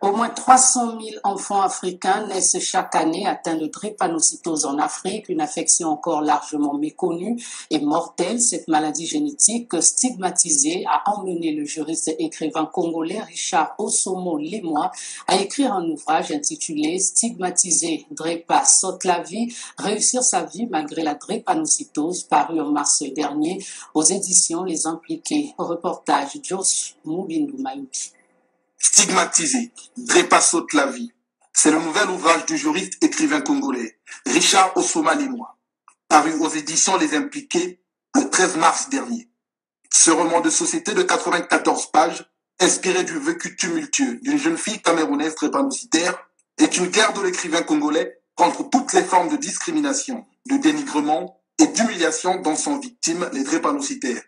Au moins 300 000 enfants africains naissent chaque année atteints de drépanocytose en Afrique, une affection encore largement méconnue et mortelle. Cette maladie génétique stigmatisée a emmené le juriste et écrivain congolais Richard Osomo Lemois à écrire un ouvrage intitulé Stigmatisé, Drépa saute la vie, réussir sa vie malgré la drépanocytose, paru en mars dernier aux éditions Les Impliqués. Reportage Josh Mubindu Mayuki. Stigmatisé, Drépa saute la vie. C'est le nouvel ouvrage du juriste écrivain congolais Richard Osomo Lemois, paru aux éditions Les Impliqués le 13 mars dernier. Ce roman de société de 94 pages, inspiré du vécu tumultueux d'une jeune fille camerounaise drépanocytaire, est une guerre de l'écrivain congolais contre toutes les formes de discrimination, de dénigrement et d'humiliation dont sont victimes les drépanocytaires.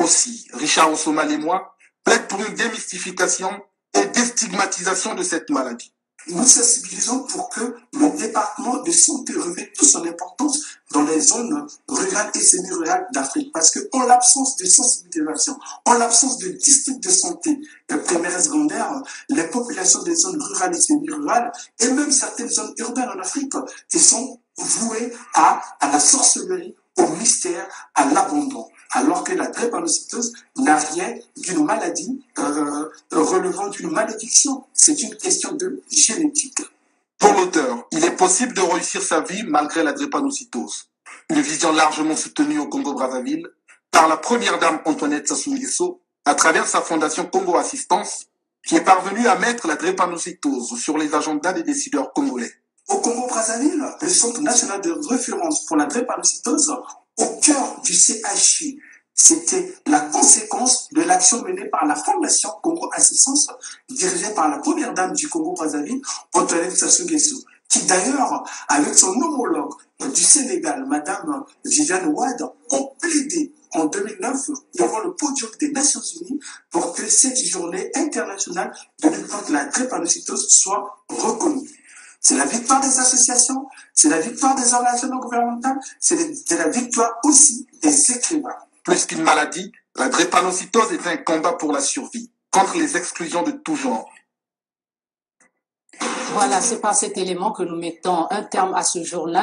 Aussi, Richard Osomo Lemois plaide pour une démystification et déstigmatisation de cette maladie. Nous sensibilisons pour que le département de santé revête toute son importance dans les zones rurales et semi-rurales d'Afrique. Parce qu'en l'absence de sensibilisation, en l'absence de districts de santé primaire et secondaire, les populations des zones rurales et semi-rurales, et même certaines zones urbaines en Afrique, sont vouées à la sorcellerie, au mystère, à l'abandon. Alors que la drépanocytose n'a rien d'une maladie relevant d'une malédiction. C'est une question de génétique. Pour l'auteur, il est possible de réussir sa vie malgré la drépanocytose. Une vision largement soutenue au Congo-Brazzaville par la première dame Antoinette Sassou Nguesso à travers sa fondation Congo Assistance, qui est parvenue à mettre la drépanocytose sur les agendas des décideurs congolais. Au Congo-Brazzaville, le Centre national de référence pour la drépanocytose, au cœur du CHU, c'était la conséquence de l'action menée par la Fondation Congo Assistance, dirigée par la première dame du Congo-Brazzaville, Antoinette Sassou Nguesso, qui d'ailleurs, avec son homologue du Sénégal, Madame Viviane Wade, ont plaidé en 2009 devant le podium des Nations Unies pour que cette journée internationale de lutte contre la drépanocytose soit reconnue. C'est la victoire des associations, c'est la victoire des organisations non gouvernementales, c'est la victoire aussi des écrivains. Plus qu'une maladie, la drépanocytose est un combat pour la survie, contre les exclusions de tout genre. Voilà, c'est par cet élément que nous mettons un terme à ce journal.